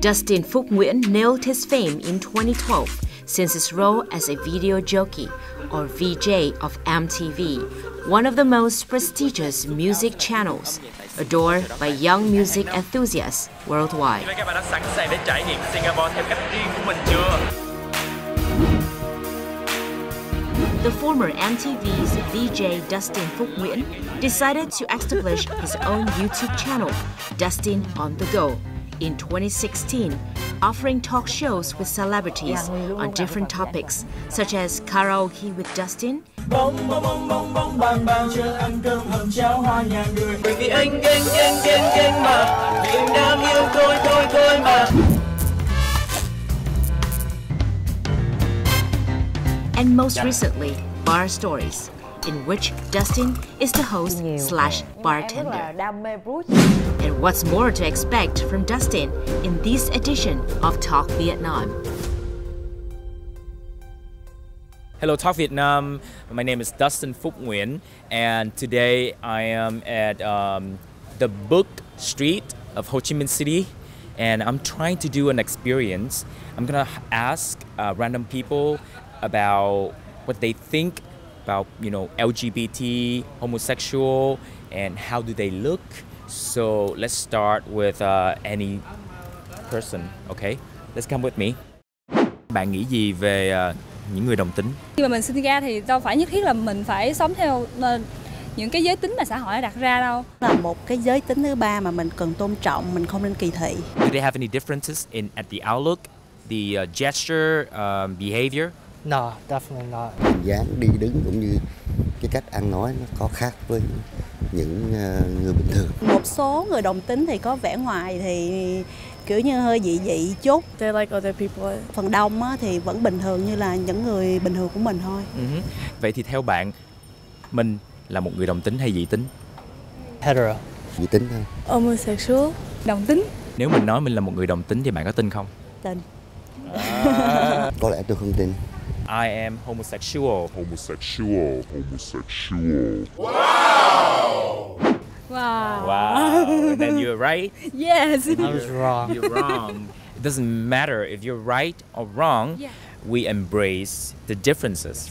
Dustin Phúc Nguyễn nailed his fame in 2012 since his role as a video jockey, or VJ, of MTV, one of the most prestigious music channels, adored by young music enthusiasts worldwide. Các bạn đã sẵn sàng để trải nghiệm Singapore theo cách riêng của mình chưa? The former MTV's VJ Dustin Phúc Nguyễn decided to establish his own YouTube channel, Dustin on the Go, in 2016, offering talk shows with celebrities on different topics, such as karaoke with Dustin, and most recently, Bar Stories, in which Dustin is the host/bartender. And what's more to expect from Dustin in this edition of Talk Vietnam? Hello, Talk Vietnam. My name is Dustin Phúc Nguyễn, and today I am at the Book Street of Ho Chi Minh City, and I'm trying to do an experience. I'm gonna ask random people about what they think about, LGBT, homosexual, and how do they look. So let's start with any person, okay? Let's come with me. Bạn nghĩ gì về những người đồng tính? Khi mà mình sinh ra thì đâu phải nhất thiết là mình phải sống theo những cái giới tính mà xã hội đã đặt ra đâu. Là một cái giới tính thứ ba mà mình cần tôn trọng, mình không nên kỳ thị. Do they have any differences at the outlook, the gesture, behavior? No, definitely not. Hình dáng đi đứng cũng như cái cách ăn nói nó có khác với những người bình thường. Một số người đồng tính thì có vẻ ngoài thì kiểu như hơi dị dị chút. They like other people. Phần đông thì vẫn bình thường như là những người bình thường của mình thôi. Vậy thì theo bạn, mình là một người đồng tính hay dị tính? Hetero. Dị tính thôi. Homosexual. Đồng tính. Nếu mình nói mình là một người đồng tính thì bạn có tin không? Tin. Có lẽ tôi không tin. I am homosexual. Wow! Wow. Then you're right? Yes. I was wrong. You're wrong. It doesn't matter if you're right or wrong. Yeah. We embrace the differences.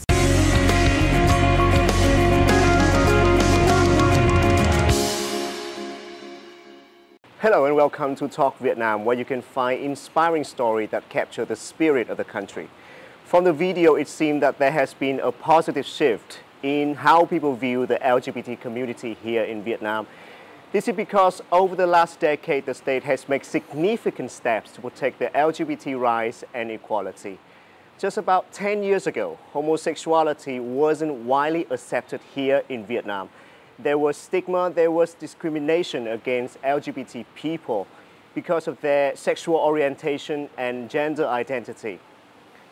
Hello and welcome to Talk Vietnam, where you can find inspiring stories that capture the spirit of the country. From the video, it seemed that there has been a positive shift in how people view the LGBT community here in Vietnam. This is because over the last decade, the state has made significant steps to protect the LGBT rights and equality. Just about 10 years ago, homosexuality wasn't widely accepted here in Vietnam. There was stigma, there was discrimination against LGBT people because of their sexual orientation and gender identity.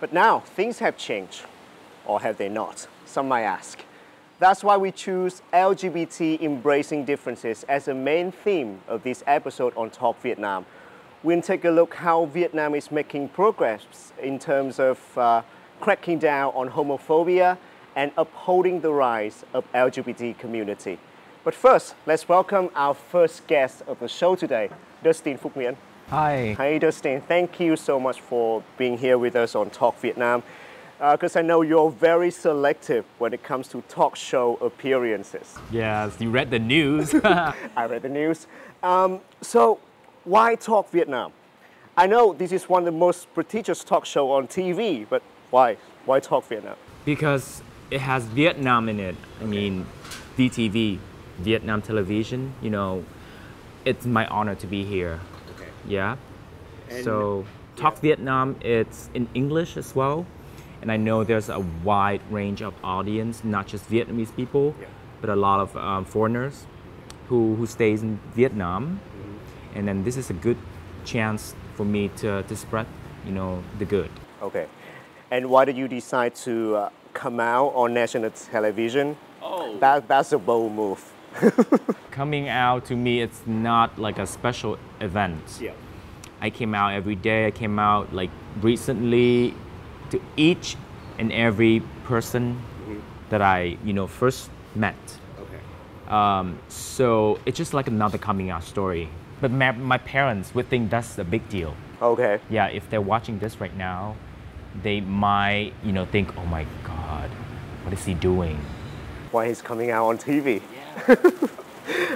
But now, things have changed, or have they not? Some might ask. That's why we choose LGBT embracing differences as a main theme of this episode on Talk Vietnam. We'll take a look how Vietnam is making progress in terms of cracking down on homophobia and upholding the rights of LGBT community. But first, let's welcome our first guest of the show today, Dustin Phúc Nguyễn. Hi. Hi, Dustin. Thank you so much for being here with us on Talk Vietnam. Because I know you're very selective when it comes to talk show appearances. Yes, you read the news. I read the news. So, why Talk Vietnam? I know this is one of the most prestigious talk show on TV, but why? Why Talk Vietnam? Because it has Vietnam in it. I mean, VTV, Vietnam Television, it's my honor to be here. Okay. Yeah. So, Talk Vietnam, it's in English as well. And I know there's a wide range of audience, not just Vietnamese people, but a lot of foreigners who stays in Vietnam. And then this is a good chance for me to spread, the good. Okay. And why did you decide to come out on national television? Oh. That's a bold move. Coming out to me, it's not like a special event. Yeah. I came out every day. I came out like recently to each and every person that I, first met. Okay. So it's just like another coming out story. But my parents would think that's a big deal. Okay. Yeah, if they're watching this right now, they might, think, oh my God, what is he doing? Why he's coming out on TV? Yeah.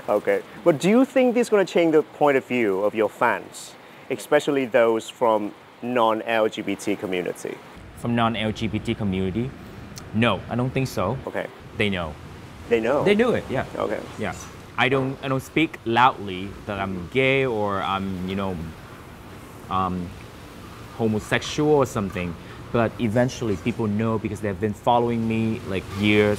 Okay. But do you think this is going to change the point of view of your fans, especially those from non-LGBT community? From non-LGBT community? No, I don't think so. Okay. They know. They know? They do it, yeah. Okay. Yeah. I don't speak loudly that I'm gay or I'm, homosexual or something. But eventually people know because they've been following me like years.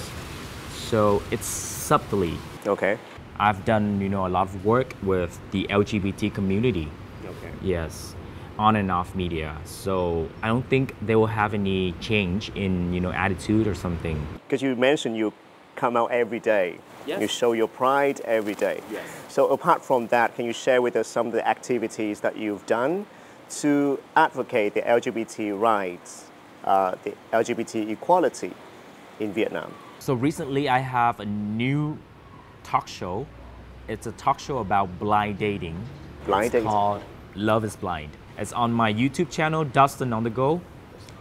So it's subtly. Okay. I've done, a lot of work with the LGBT community. Okay. Yes, on and off media. So I don't think they will have any change in, attitude or something. Because you mentioned you come out every day. Yes. You show your pride every day. Yes. So apart from that, can you share with us some of the activities that you've done to advocate the LGBT rights, the LGBT equality in Vietnam? So recently I have a new talk show. It's a talk show about blind dating. Blind dating. It's called Love is Blind. It's on my YouTube channel, Dustin on the Go.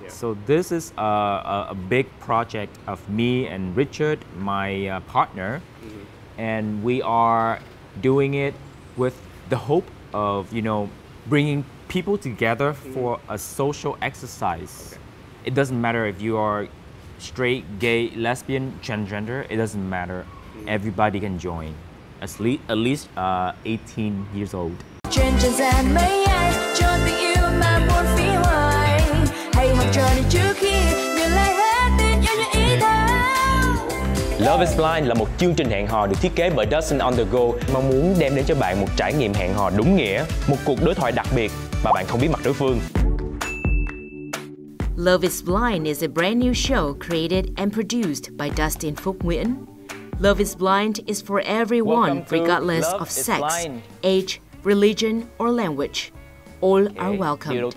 Yeah. So this is a big project of me and Richard, my partner. And we are doing it with the hope of, bringing people together for a social exercise. Okay. It doesn't matter if you are straight, gay, lesbian, transgender, it doesn't matter. Everybody can join. At least 18 years old. Trên trần gian mấy ai cho tình yêu mà buồn phí hoài. Hãy học trò đi trước khi nhận lại hết tình yêu như ý thao. Love is Blind là một chương trình hẹn hò được thiết kế bởi Dustin on the Go, mong muốn đem đến cho bạn một trải nghiệm hẹn hò đúng nghĩa, một cuộc đối thoại đặc biệt mà bạn không biết mặt đối phương. Love is Blind is a brand new show created and produced by Dustin Phúc Nguyễn. Love is Blind is for everyone, regardless of sex, age, religion, or language. All are welcomed.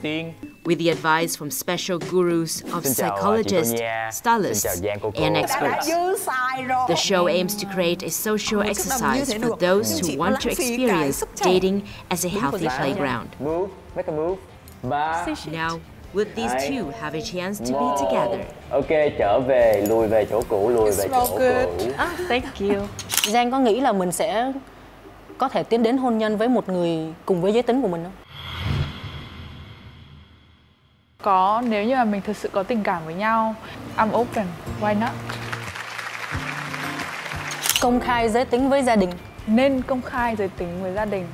With the advice from special gurus of psychologists, stylists, and experts. The show aims to create a social exercise for those who want to experience dating as a healthy playground. Make a move. 3. Now, would these two have a chance to be together? Ok, trở về, lùi về chỗ cũ, lùi về chỗ cũ. Thank you. Giang có nghĩ là mình sẽ có thể tiến đến hôn nhân với một người cùng với giới tính của mình không? Có, nếu như mà mình thực sự có tình cảm với nhau. I'm open, why not? Công khai giới tính với gia đình. Nên công khai giới tính với gia đình.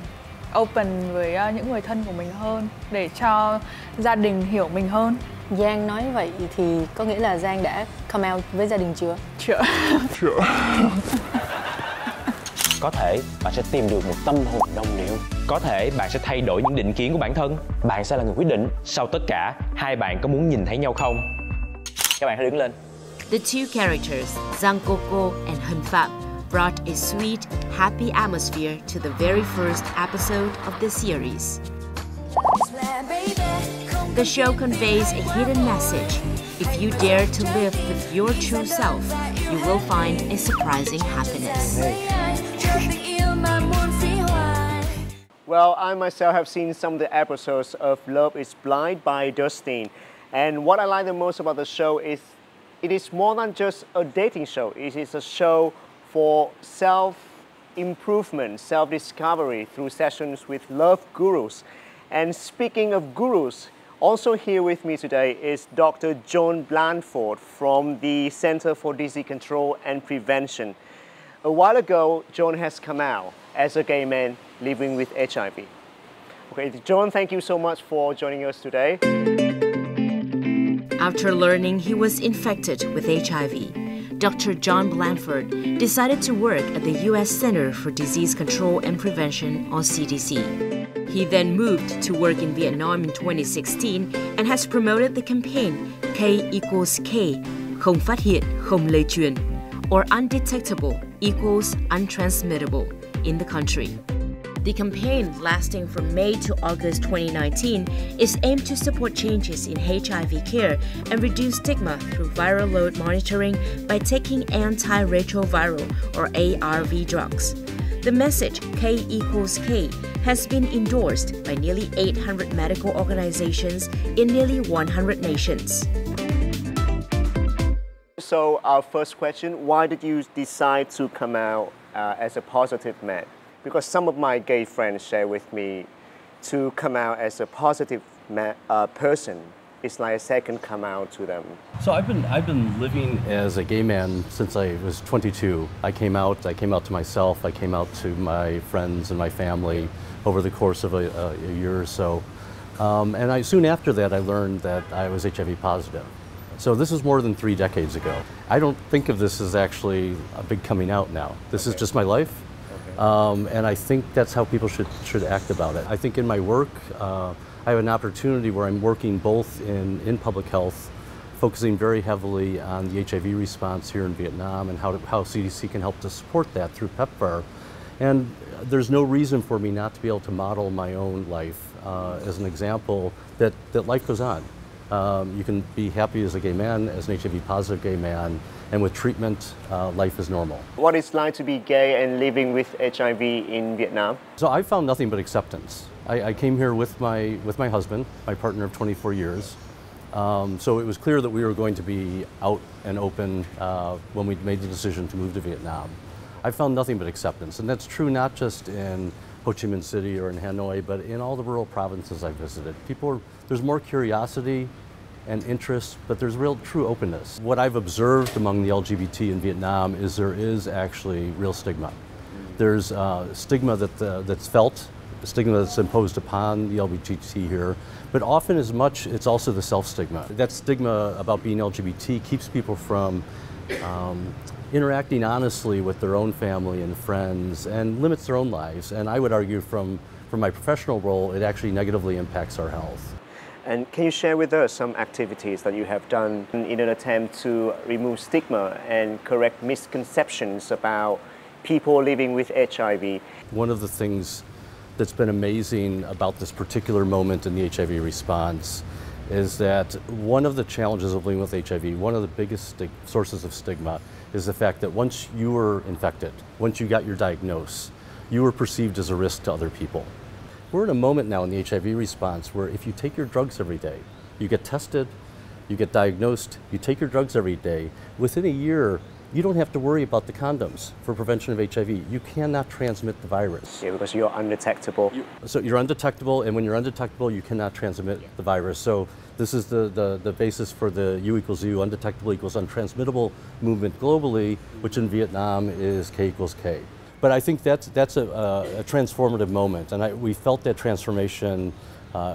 Open với những người thân của mình hơn để cho gia đình hiểu mình hơn. Giang nói vậy thì có nghĩa là Giang đã come out với gia đình chưa? Chưa. Có thể bạn sẽ tìm được một tâm hồn đồng điệu. Có thể bạn sẽ thay đổi những định kiến của bản thân. Bạn sẽ là người quyết định. Sau tất cả, hai bạn có muốn nhìn thấy nhau không? Các bạn hãy đứng lên. The two characters, Giang Coco and Hân Phạm, brought a sweet, happy atmosphere to the very first episode of the series. The show conveys a hidden message. If you dare to live with your true self, you will find a surprising happiness. Well, I myself have seen some of the episodes of Love is Blind by Dustin. And what I like the most about the show is it is more than just a dating show. It is a show for self-improvement, self-discovery through sessions with love gurus. And speaking of gurus, also here with me today is Dr. John Blandford from the Center for Disease Control and Prevention. A while ago, John has come out as a gay man living with HIV. Okay, John, thank you so much for joining us today. After learning he was infected with HIV, Dr. John Blandford decided to work at the U.S. Center for Disease Control and Prevention, or CDC. He then moved to work in Vietnam in 2016 and has promoted the campaign K equals K, không phát hiện, không lây truyền, or undetectable equals untransmittable in the country. The campaign, lasting from May to August 2019, is aimed to support changes in HIV care and reduce stigma through viral load monitoring by taking antiretroviral or ARV drugs. The message K equals K has been endorsed by nearly 800 medical organizations in nearly 100 nations. So our first question, why did you decide to come out as a positive man? Because some of my gay friends share with me to come out as a positive person is like a second come out to them. So I've been living as a gay man since I was 22. I came out to myself, I came out to my friends and my family over the course of a year or so. And soon after that I learned that I was HIV positive. So this is more than 3 decades ago. I don't think of this as actually a big coming out now. This is just my life. And I think that's how people should act about it. I think in my work, I have an opportunity where I'm working both in public health, focusing very heavily on the HIV response here in Vietnam and how CDC can help to support that through PEPFAR. And there's no reason for me not to be able to model my own life as an example that life goes on. You can be happy as a gay man, as an HIV positive gay man, and with treatment, life is normal. What it's like to be gay and living with HIV in Vietnam? So I found nothing but acceptance. I came here with my husband, my partner of 24 years. So it was clear that we were going to be out and open when we made the decision to move to Vietnam. I found nothing but acceptance, and that's true not just in Ho Chi Minh City or in Hanoi, but in all the rural provinces I visited. There's more curiosity and interest, but there's real true openness. What I've observed among the LGBT in Vietnam is there is actually real stigma. There's stigma that's felt, stigma that's imposed upon the LGBT here, but often as much it's also the self-stigma. That stigma about being LGBT keeps people from interacting honestly with their own family and friends and limits their own lives. And I would argue from my professional role, it actually negatively impacts our health. And can you share with us some activities that you have done in an attempt to remove stigma and correct misconceptions about people living with HIV? One of the things that's been amazing about this particular moment in the HIV response is that one of the challenges of living with HIV, one of the biggest sources of stigma, is the fact that once you were infected, once you got your diagnosis, you were perceived as a risk to other people. We're in a moment now in the HIV response where if you take your drugs every day, you get tested, you get diagnosed, you take your drugs every day, within a year, you don't have to worry about the condoms for prevention of HIV. You cannot transmit the virus. Yeah, because you're undetectable. So you're undetectable, and when you're undetectable, you cannot transmit the virus. So this is the basis for the U equals U, undetectable equals untransmittable movement globally, which in Vietnam is K equals K. But I think that's a transformative moment, and we felt that transformation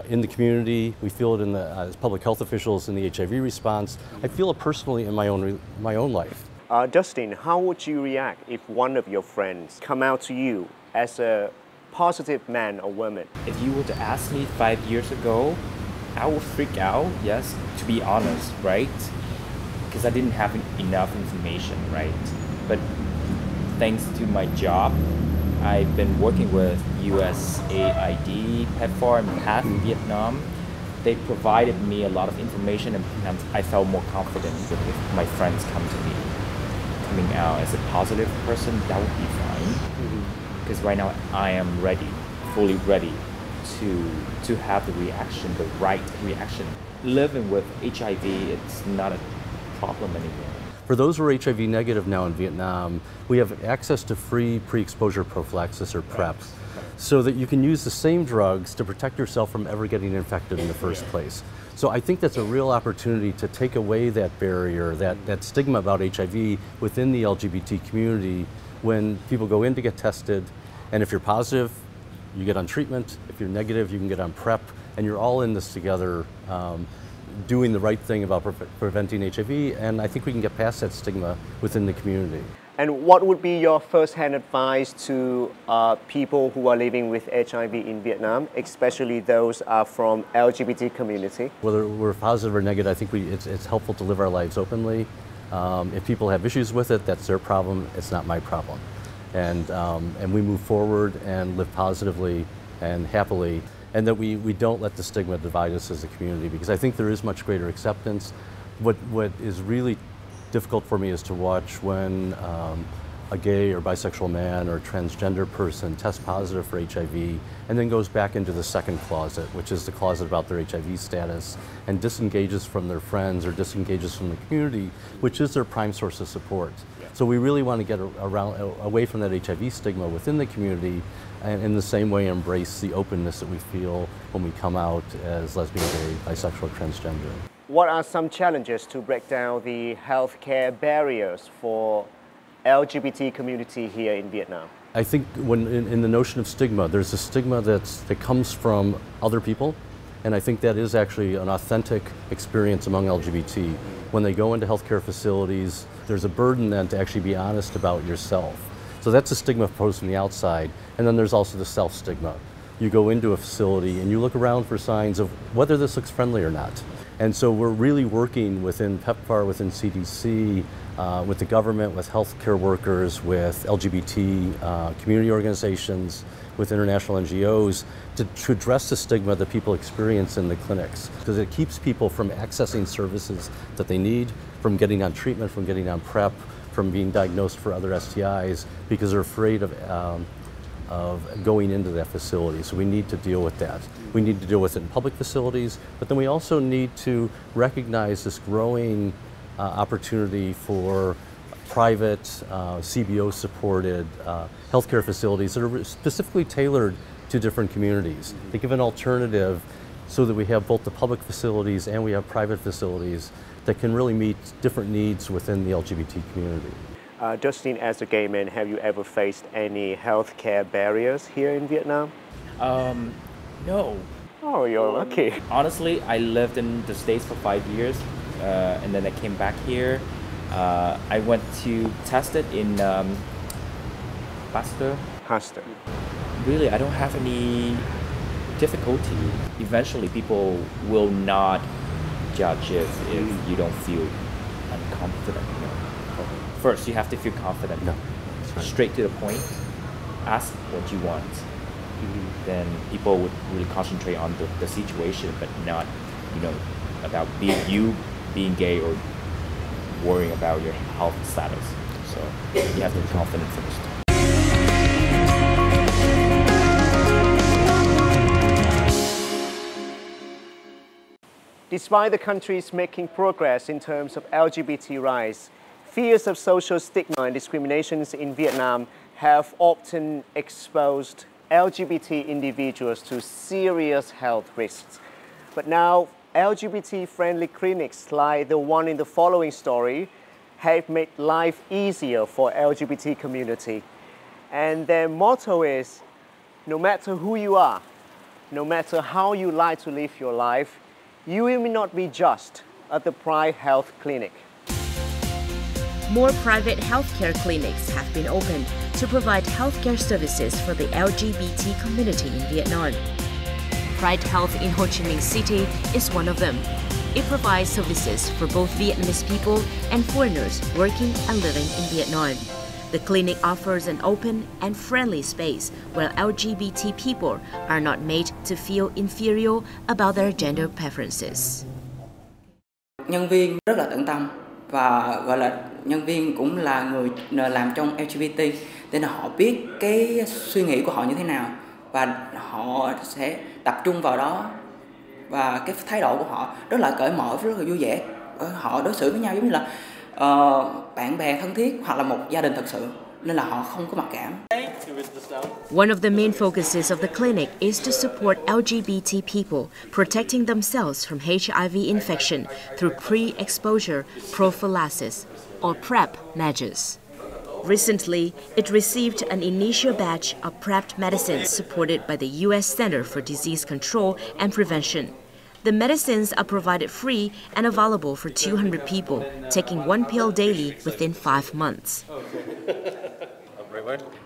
in the community. We feel it as public health officials in the HIV response. I feel it personally in my own life. Dustin, how would you react if one of your friends come out to you as a positive man or woman? If you were to ask me 5 years ago, I would freak out, yes, to be honest, right? Because I didn't have enough information, right? But thanks to my job, I've been working with USAID, PEPFAR, and PATH in Vietnam. They provided me a lot of information, and I felt more confident if my friends come to me. Coming out as a positive person, that would be fine. Because right now I am ready, fully ready to have the reaction, the right reaction. Living with HIV, it's not a problem anymore. For those who are HIV negative now in Vietnam, we have access to free pre-exposure prophylaxis or PrEP, so that you can use the same drugs to protect yourself from ever getting infected in the first place. So I think that's a real opportunity to take away that barrier, that stigma about HIV within the LGBT community when people go in to get tested, and if you're positive, you get on treatment. If you're negative, you can get on PrEP, and you're all in this together, doing the right thing about preventing HIV, and I think we can get past that stigma within the community. And what would be your first-hand advice to people who are living with HIV in Vietnam, especially those from LGBT community? Whether we're positive or negative, I think it's helpful to live our lives openly. If people have issues with it, that's their problem. It's not my problem. And we move forward and live positively and happily, and that we don't let the stigma divide us as a community, because I think there is much greater acceptance. What is really difficult for me is to watch when a gay or bisexual man or transgender person tests positive for HIV and then goes back into the second closet, which is the closet about their HIV status, and disengages from their friends or disengages from the community, which is their prime source of support. So we really want to get away from that HIV stigma within the community, and in the same way embrace the openness that we feel when we come out as lesbian, gay, bisexual, transgender. What are some challenges to break down the healthcare barriers for LGBT community here in Vietnam? I think when in the notion of stigma, there's a stigma that comes from other people, and I think that is actually an authentic experience among LGBT. When they go into healthcare facilities, there's a burden then to actually be honest about yourself. So that's a stigma posed from the outside, and then there's also the self-stigma. You go into a facility and you look around for signs of whether this looks friendly or not. And so we're really working within PEPFAR, within CDC, with the government, with healthcare workers, with LGBT community organizations, with international NGOs to address the stigma that people experience in the clinics, because it keeps people from accessing services that they need, from getting on treatment, from getting on PrEP, from being diagnosed for other STIs, because they're afraid of going into that facility. So we need to deal with that. We need to deal with it in public facilities, but then we also need to recognize this growing opportunity for private, CBO-supported healthcare facilities that are specifically tailored to different communities. They give an alternative so that we have both the public facilities and we have private facilities that can really meet different needs within the LGBT community. Dustin, as a gay man, have you ever faced any healthcare barriers here in Vietnam? No. Oh, you're lucky. Honestly, I lived in the States for 5 years, and then I came back here. I went to test it in Pasteur. Really, I don't have any difficulty. Eventually, people will not judge if you don't feel unconfident. You know. First, you have to feel confident. No. Straight to the point. Ask what you want. Then people would really concentrate on the situation, but not, about being gay or worrying about your health status. So you have to be confident first. Despite the countries making progress in terms of LGBT rights, fears of social stigma and discriminations in Vietnam have often exposed LGBT individuals to serious health risks. But now, LGBT-friendly clinics like the one in the following story have made life easier for LGBT community. And their motto is, no matter who you are, no matter how you like to live your life, you will not be judged at the Pride Health Clinic. More private healthcare clinics have been opened to provide healthcare services for the LGBT community in Vietnam. Pride Health in Ho Chi Minh City is one of them. It provides services for both Vietnamese people and foreigners working and living in Vietnam. The clinic offers an open and friendly space where LGBT people are not made to feel inferior about their gender preferences. Nhân viên rất là tận tâm và gọi là nhân viên cũng là người làm trong LGBT, nên là họ biết cái suy nghĩ của họ như thế nào và họ sẽ tập trung vào đó, và cái thái độ của họ rất là cởi mở, rất là vui vẻ. Họ đối xử với nhau giống như là bạn bè thân thiết hoặc là một gia đình thật sự, nên là họ không có mặc cảm. One of the main focuses of the clinic is to support LGBT people protecting themselves from HIV infection through pre-exposure prophylaxis or PrEP measures. Recently, it received an initial batch of PrEP medicines supported by the U.S. Center for Disease Control and Prevention. The medicines are provided free and available for 200 people, taking one pill daily within 5 months.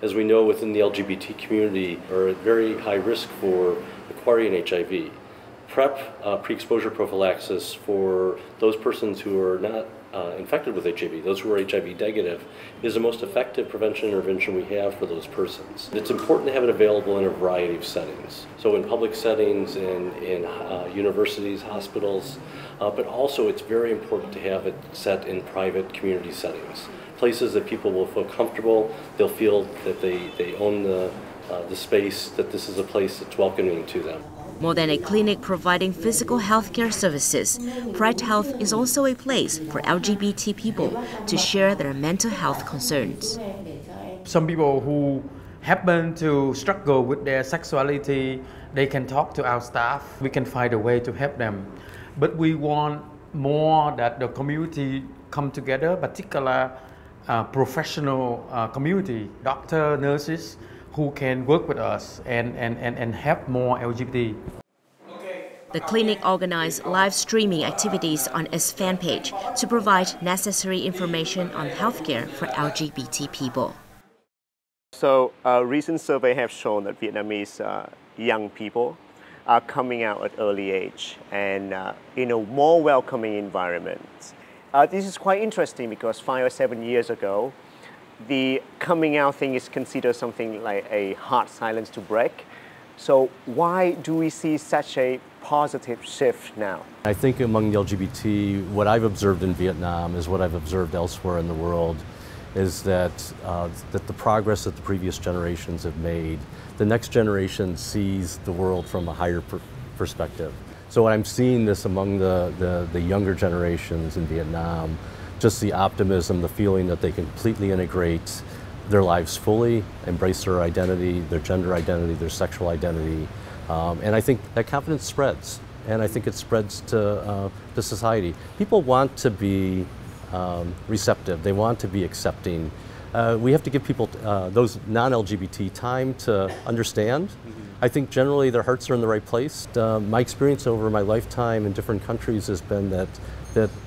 As we know, within the LGBT community are at very high risk for acquiring HIV. PrEP, pre-exposure prophylaxis for those persons who are not infected with HIV, those who are HIV negative, is the most effective prevention intervention we have for those persons. It's important to have it available in a variety of settings. So in public settings, in universities, hospitals, but also it's very important to have it set in private community settings. Places that people will feel comfortable, they'll feel that they own the space, that this is a place that's welcoming to them. More than a clinic providing physical healthcare services, Pride Health is also a place for LGBT people to share their mental health concerns. Some people who happen to struggle with their sexuality, they can talk to our staff. We can find a way to help them. But we want more that the community come together, particularly professional community, doctor, nurses, who can work with us and help more LGBT. The clinic organized live streaming activities on its fan page to provide necessary information on healthcare for LGBT people. So a recent survey has shown that Vietnamese young people are coming out at early age and in a more welcoming environment. This is quite interesting because 5 or 7 years ago, the coming out thing is considered something like a hard silence to break. So why do we see such a positive shift now? I think among the LGBT, what I've observed in Vietnam is what I've observed elsewhere in the world, is that the progress that the previous generations have made, the next generation sees the world from a higher perspective. So I'm seeing this among the younger generations in Vietnam, just the optimism, the feeling that they can completely integrate their lives fully, embrace their identity, their gender identity, their sexual identity. And I think that confidence spreads, and I think it spreads to society. People want to be receptive, they want to be accepting. We have to give people, those non-LGBT, time to understand. I think generally their hearts are in the right place. My experience over my lifetime in different countries has been that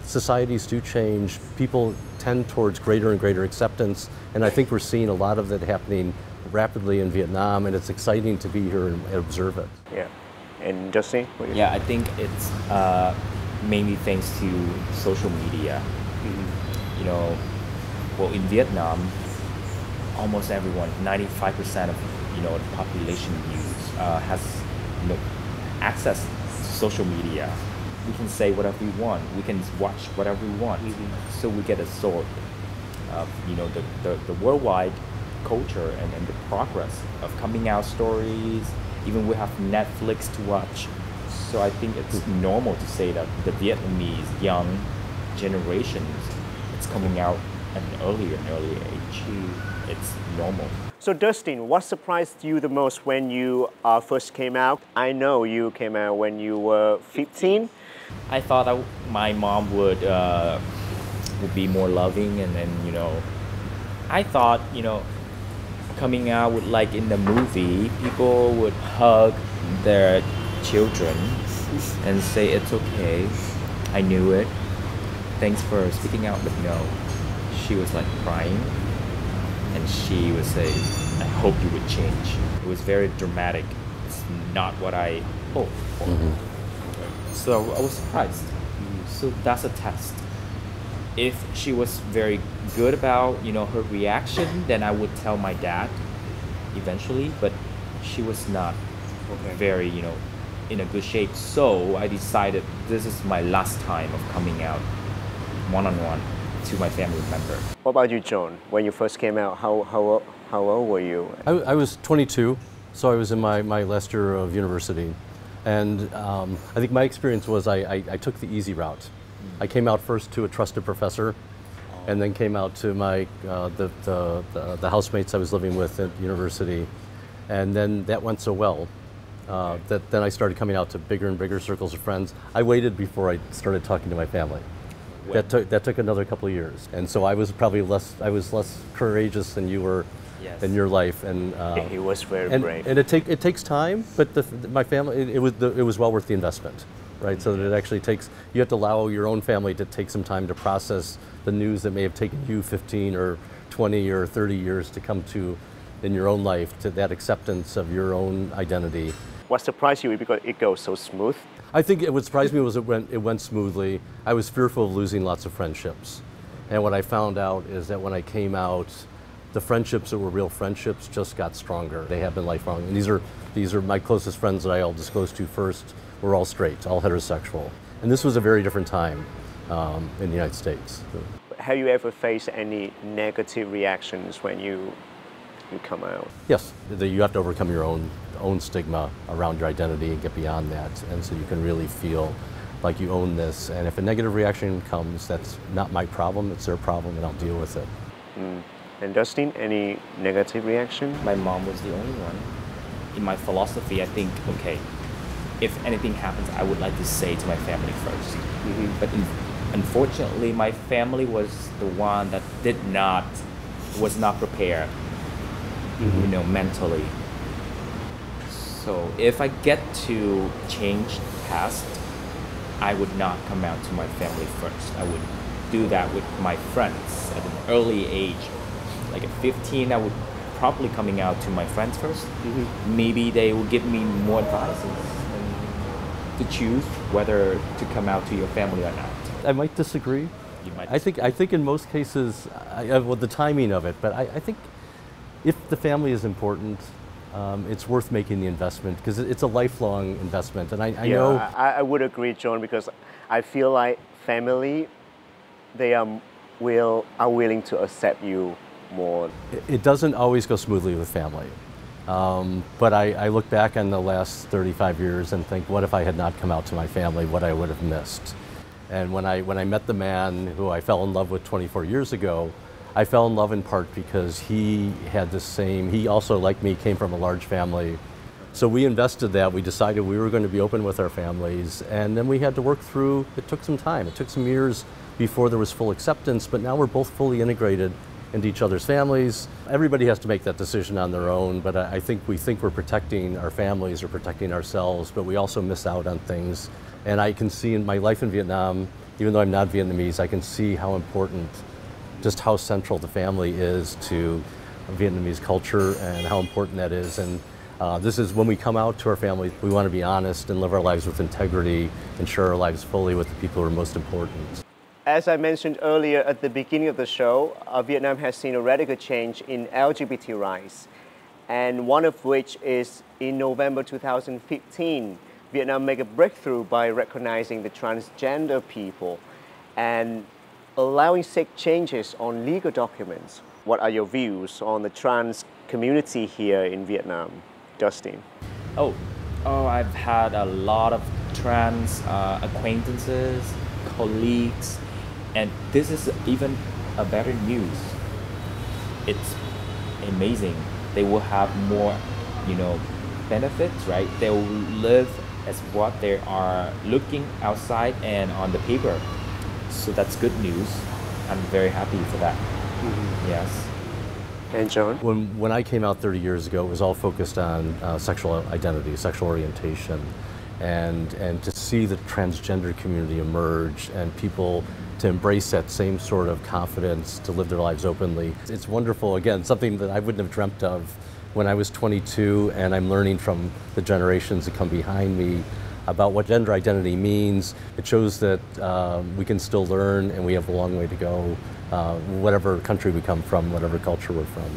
societies do change. People tend towards greater and greater acceptance, and I think we're seeing a lot of that happening rapidly in Vietnam, and it's exciting to be here and observe it. Yeah. And Justin? Yeah, I think it's mainly thanks to social media. You know, well, in Vietnam, almost everyone, 95% of the population has access to social media. We can say whatever we want. We can watch whatever we want. So we get a sort of the worldwide culture and the progress of coming out stories. Even we have Netflix to watch. So I think it's normal to say that the Vietnamese young generations, it's coming out at an earlier age. It's normal. So Dustin, what surprised you the most when you first came out? I know you came out when you were 15. I thought that my mom would be more loving, and then I thought coming out would, like in the movie, people would hug their children and say it's okay. I knew it. Thanks for speaking out, but no. She was like crying, and she would say, I hope you would change. It was very dramatic. It's not what I hoped for. So I was surprised. So that's a test. If she was very good about her reaction, then I would tell my dad eventually, but she was not very in a good shape. So I decided this is my last time of coming out one-on-one to my family member. What about you, John? When you first came out, how old were you? I was 22, so I was in my last year of university. And I think my experience was I took the easy route. I came out first to a trusted professor, and then came out to my the housemates I was living with at university, and then that went so well that then I started coming out to bigger and bigger circles of friends. I waited before I started talking to my family. That took another couple of years, and so I was probably less courageous than you were. Yes. In your life, and he was very brave. And it takes time, but my family, it was well worth the investment, right? So that it actually takes, you have to allow your own family to take some time to process the news that may have taken you 15 or 20 or 30 years to come to in your own life, to that acceptance of your own identity. What surprised you because it goes so smooth? I think what surprised me was it went smoothly. I was fearful of losing lots of friendships. And what I found out is that when I came out, the friendships that were real friendships just got stronger. They have been lifelong. And these are my closest friends that I'll disclose to first. We're all straight, all heterosexual. And this was a very different time in the United States. Have you ever faced any negative reactions when you come out? Yes, you have to overcome your own stigma around your identity and get beyond that. And so you can really feel like you own this. And if a negative reaction comes, that's not my problem, it's their problem, and I'll deal with it. And Dustin, any negative reaction? My mom was the only one. In my philosophy, I think, okay, if anything happens, I would like to say to my family first. But unfortunately, my family was the one that was not prepared, mentally. So if I get to change past, I would not come out to my family first. I would do that with my friends at an early age. Like at 15, I would probably coming out to my friends first. Maybe they will give me more advice to choose whether to come out to your family or not. I might disagree. You might disagree. I think in most cases, with the timing of it, but I think if the family is important, it's worth making the investment because it's a lifelong investment. And I know... I would agree, John, because I feel like family, they are willing to accept you more. It doesn't always go smoothly with family. But I look back on the last 35 years and think, what if I had not come out to my family, what I would have missed? And when I met the man who I fell in love with 24 years ago, I fell in love in part because he had the same, he also, like me, came from a large family. So we invested that, we decided we were going to be open with our families, and then we had to work through, it took some time, it took some years before there was full acceptance, but now we're both fully integrated into each other's families. Everybody has to make that decision on their own, but I think we think we're protecting our families or protecting ourselves, but we also miss out on things. And I can see in my life in Vietnam, even though I'm not Vietnamese, I can see how important, just how central the family is to Vietnamese culture and how important that is. And this is when we come out to our family, we want to be honest and live our lives with integrity and share our lives fully with the people who are most important. As I mentioned earlier at the beginning of the show, Vietnam has seen a radical change in LGBT rights, and one of which is in November 2015, Vietnam made a breakthrough by recognizing the transgender people and allowing such changes on legal documents. What are your views on the trans community here in Vietnam, Dustin? Oh, I've had a lot of trans acquaintances, colleagues, and this is even a better news. It's amazing. They will have more, benefits, right? They will live as what they are looking outside and on the paper. So that's good news. I'm very happy for that. Yes. And John? When I came out 30 years ago, it was all focused on sexual identity, sexual orientation, and to see the transgender community emerge and people to embrace that same sort of confidence to live their lives openly. It's wonderful, again, something that I wouldn't have dreamt of when I was 22, and I'm learning from the generations that come behind me about what gender identity means. It shows that we can still learn and we have a long way to go, whatever country we come from, whatever culture we're from.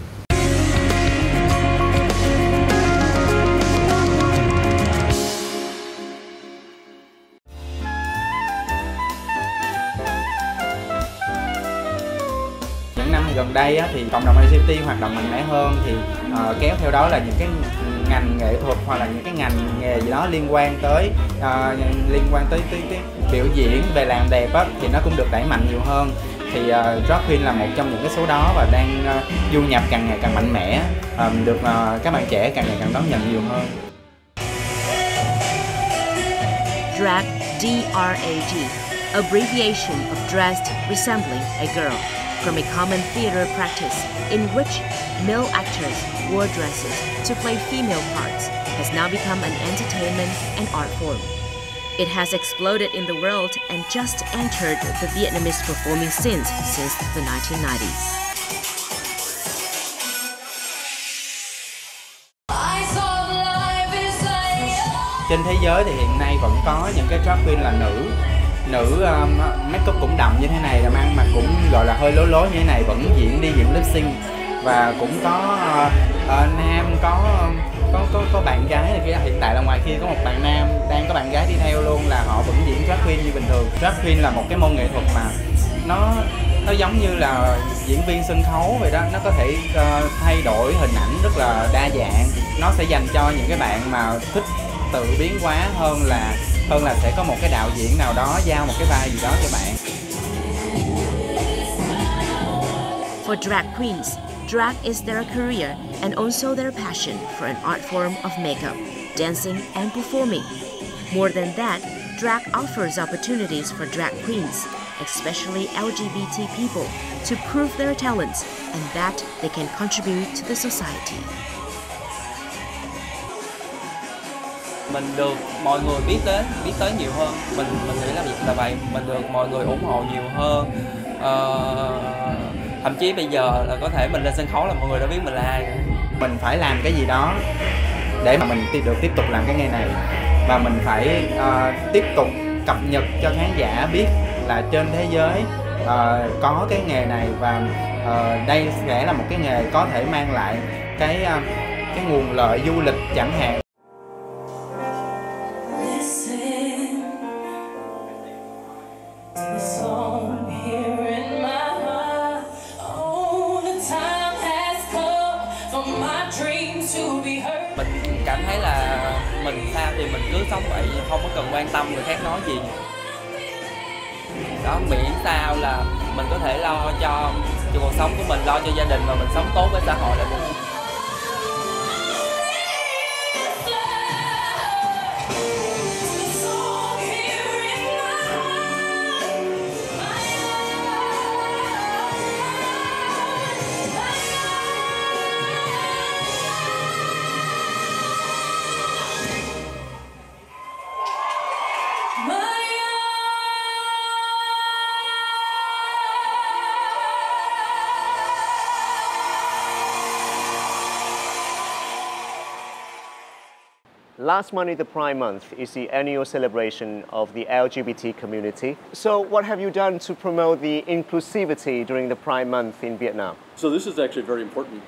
Gần đây á, thì cộng đồng LGBT hoạt động mạnh mẽ hơn thì kéo theo đó là những cái ngành nghệ thuật hoặc là những cái ngành nghề gì đó liên quan tới cái biểu diễn về làm đẹp á, thì nó cũng được đẩy mạnh nhiều hơn. Thì drag queen là một trong những cái số đó và đang du nhập càng ngày càng mạnh mẽ, được các bạn trẻ càng ngày càng đón nhận nhiều hơn. Drag, D-R-A-G, abbreviation of dressed resembling a girl, from a common theater practice in which male actors wore dresses to play female parts, has now become an entertainment and art form. It has exploded in the world and just entered the Vietnamese performing scene since the 1990s. trên thế giới thì hiện nay vẫn có những cái drag queen là nữ make up cũng đậm như thế này, làm ăn mà cũng gọi là hơi lố lố như thế này vẫn diễn lip sync, và cũng có nam có bạn gái này kia. Hiện tại là ngoài kia có một bạn nam đang có bạn gái đi theo luôn, là họ vẫn diễn drag queen như bình thường. Drag queen là một cái môn nghệ thuật mà nó giống như là diễn viên sân khấu vậy đó, nó có thể thay đổi hình ảnh rất là đa dạng. Nó sẽ dành cho những cái bạn mà thích tự biến hóa hơn là sẽ có một cái đạo diễn nào đó giao một cái vai gì đó cho bạn. For drag queens, drag is their career and also their passion for an art form of makeup, dancing and performing. More than that, drag offers opportunities for drag queens, especially LGBT people, to prove their talents and that they can contribute to the society. Mình được mọi người biết tới nhiều hơn. Mình nghĩ là vậy, mình được mọi người ủng hộ nhiều hơn. Thậm chí bây giờ là có thể mình lên sân khấu là mọi người đã biết mình là ai. Mình phải làm cái gì đó để mà mình được tiếp tục làm cái nghề này, và mình phải tiếp tục cập nhật cho khán giả biết là trên thế giới có cái nghề này, và đây sẽ là một cái nghề có thể mang lại cái nguồn lợi du lịch chẳng hạn. Mình cảm thấy là mình sao thì mình cứ sống vậy, không có cần quan tâm người khác nói gì. Đó, miễn sao là mình có thể lo cho cuộc sống của mình, lo cho gia đình và mình sống tốt với xã hội là được. Last Monday, the Pride Month, is the annual celebration of the LGBT community. So what have you done to promote the inclusivity during the Pride Month in Vietnam? So this is actually very important.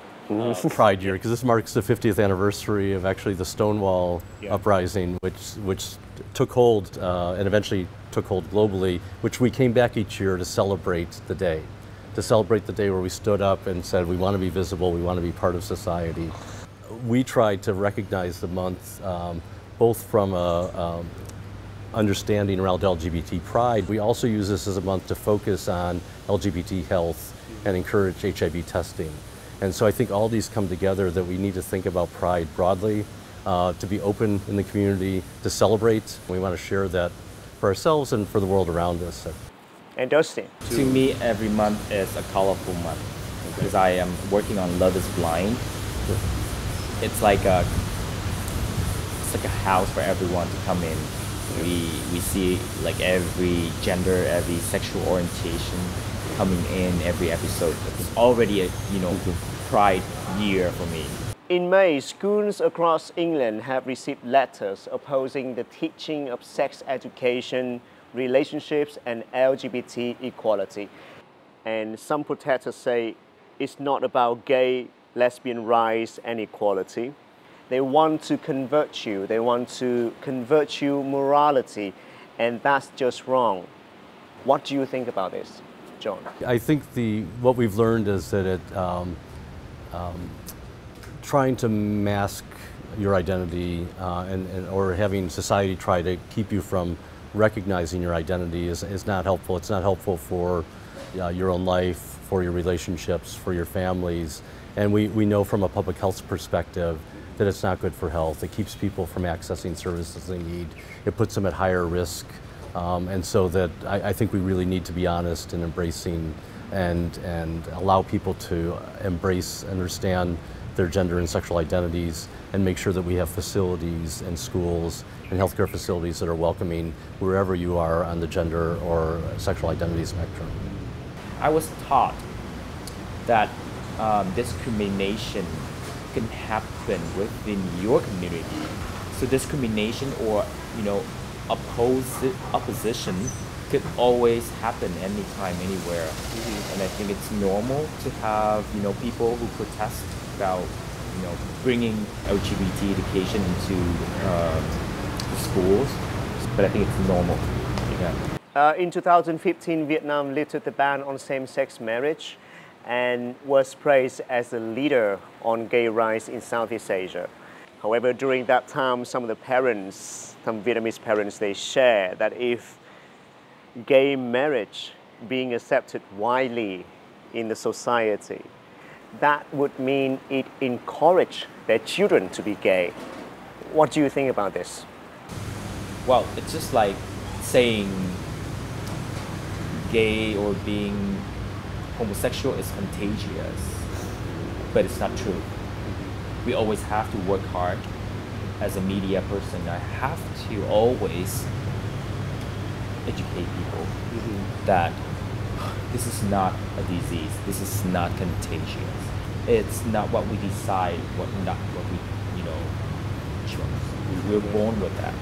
Pride year, because this marks the 50th anniversary of actually the Stonewall uprising, which took hold and eventually took hold globally, which we came back each year to celebrate the day. To celebrate the day where we stood up and said we want to be visible, we want to be part of society. We tried to recognize the month both from a understanding around LGBT pride. We also use this as a month to focus on LGBT health and encourage HIV testing. And so I think all these come together that we need to think about pride broadly, to be open in the community, to celebrate. We want to share that for ourselves and for the world around us. And Dustin? To me, every month is a colorful month because I am working on Love is Blind. It's like a house for everyone to come in. We see like every gender, every sexual orientation coming in every episode. It's already a Pride year for me. In May, schools across England have received letters opposing the teaching of sex education, relationships and LGBT equality. And some protesters say it's not about gay, lesbian rights and equality. They want to convert you. They want to convert you morality, and that's just wrong. What do you think about this, John? I think what we've learned is that trying to mask your identity or having society try to keep you from recognizing your identity is not helpful. It's not helpful for your own life, for your relationships, for your families. And we know from a public health perspective that it's not good for health. It keeps people from accessing services they need. It puts them at higher risk. And so that I think we really need to be honest in embracing and allow people to embrace, understand their gender and sexual identities, and make sure that we have facilities and schools and healthcare facilities that are welcoming wherever you are on the gender or sexual identity spectrum. I was taught that discrimination can happen within your community. So discrimination or opposition could always happen anytime, anywhere. And I think it's normal to have people who protest about bringing LGBT education into the schools. But I think it's normal. Yeah. In 2015, Vietnam lifted the ban on same-sex marriage and was praised as a leader on gay rights in Southeast Asia. However, during that time, some Vietnamese parents, they share that if gay marriage being accepted widely in the society, that would mean it encouraged their children to be gay. What do you think about this? Well, it's just like saying gay or being homosexual is contagious, but it's not true. We always have to work hard. As a media person, I have to always educate people that this is not a disease, this is not contagious. It's not what we decide, not what we choose. We're born with that.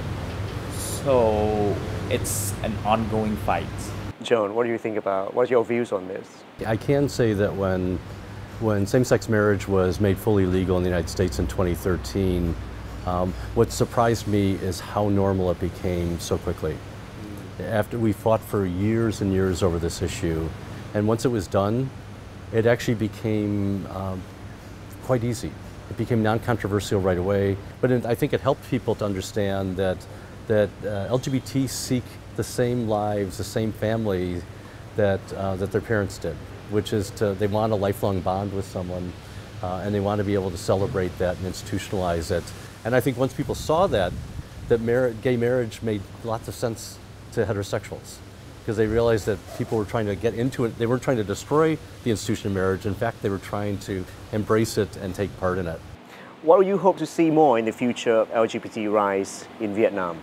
So it's an ongoing fight. John, what do you think about, what's your views on this? I can say that when same-sex marriage was made fully legal in the United States in 2013, what surprised me is how normal it became so quickly. After we fought for years and years over this issue, and once it was done, it actually became quite easy. It became non-controversial right away, but I think it helped people to understand that LGBT seek the same lives, the same family that their parents did, which is they want a lifelong bond with someone, and they want to be able to celebrate that and institutionalize it. And I think once people saw that gay marriage made lots of sense to heterosexuals, because they realized that people were trying to get into it. They weren't trying to destroy the institution of marriage. In fact, they were trying to embrace it and take part in it. What do you hope to see more in the future of LGBT rights in Vietnam,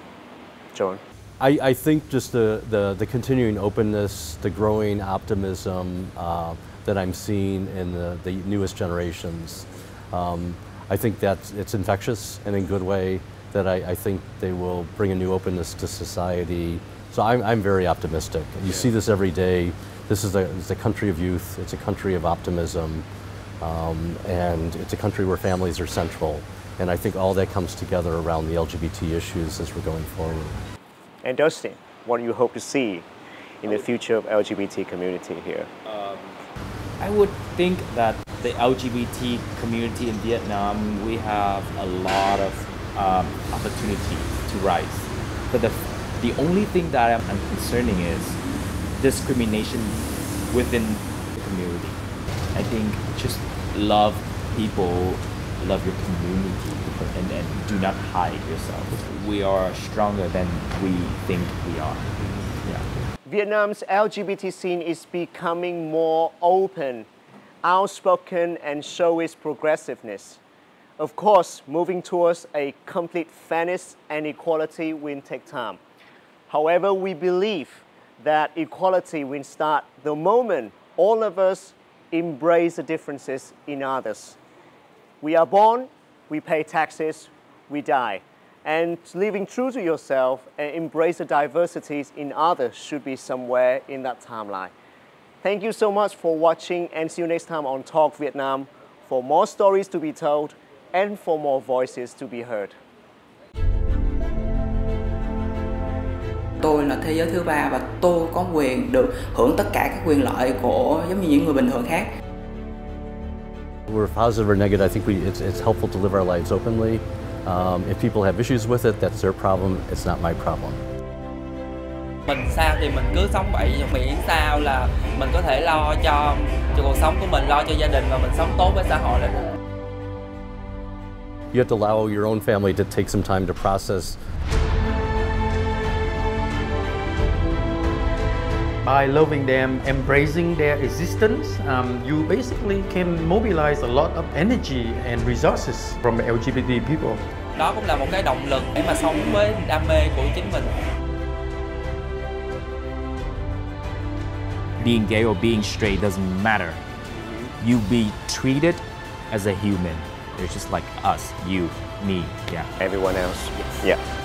John? I think just the continuing openness, the growing optimism that I'm seeing in the newest generations. I think that it's infectious and in a good way, that I think they will bring a new openness to society. So I'm very optimistic. You see this every day. This is a country of youth. It's a country of optimism. And it's a country where families are central. And I think all that comes together around the LGBT issues as we're going forward. And Dustin, what do you hope to see in the future of LGBT community here? I would think that the LGBT community in Vietnam, we have a lot of opportunity to rise. But the only thing that I'm concerning is discrimination within the community. I think just love people, love your community, and do not hide yourself. We are stronger than we think we are. Yeah. Vietnam's LGBT scene is becoming more open, outspoken, and shows its progressiveness. Of course, moving towards a complete fairness and equality will take time. However, we believe that equality will start the moment all of us embrace the differences in others. We are born, we pay taxes, we die. And living true to yourself and embrace the diversities in others should be somewhere in that timeline. Thank you so much for watching, and see you next time on Talk Vietnam for more stories to be told and for more voices to be heard. Tôi là thế giới thứ ba và tôi có quyền được hưởng tất cả các quyền lợi của giống như những người bình thường khác. We're positive or negative. I think it's helpful to live our lives openly. If people have issues with it, that's their problem. It's not my problem. Mình sao thì mình cứ sống vậy, miễn sao là mình có thể lo cho cuộc sống của mình, lo cho gia đình và mình sống tốt với xã hội là được. You have to allow your own family to take some time to process. By loving them, embracing their existence, you basically can mobilize a lot of energy and resources from the LGBT people. Đó cũng là một cái động lực để mà sống với đam mê của chính mình. Being gay or being straight doesn't matter. You be treated as a human. They're just like us, you, me, yeah. Everyone else. Yes. Yeah.